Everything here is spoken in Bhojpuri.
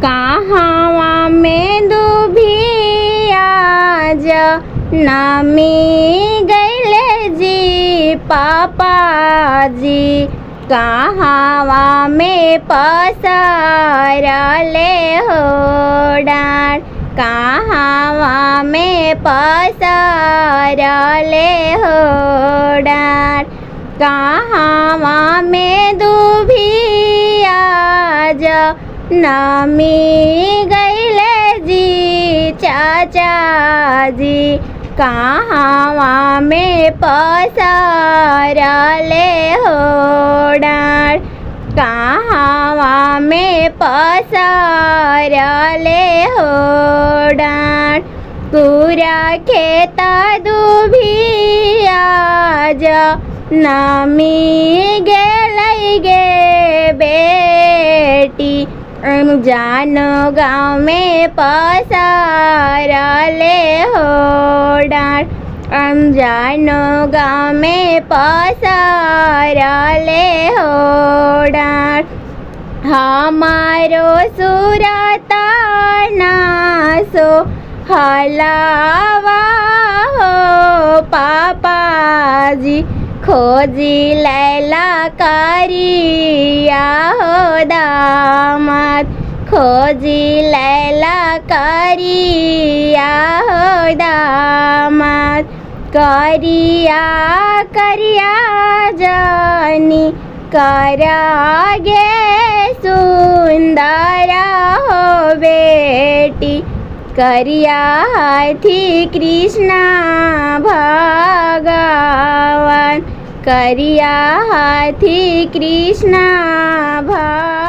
कहवा में दुभिया जनमी गैले जी पापा जी, कहवा में पसरले हो डाँड़, कहवा में पसरले हो डाँड़। कहवा में दुभिया जनमी गैले जी चाचा जी, कहवा में पसरले हो डाँड़, कहवा में पसरले हो डाँड़। पूरा खेत दुभिया जनमी गेलै गे बेटी, अनजान गाँव में पसरले हो डाँड़, अनजान गाँव में पसरले हो डाँड़। हमारो सूरत नासो हलावा हो पापा जी, खोजी लैला करिया हो दामाद, खोजी लैला करिया हो दामाद। करिया करिया जानी करागे सुंदर हो बेटी, करिया हाथी कृष्णा भगवान, करिया हाथी कृष्णा भगवान।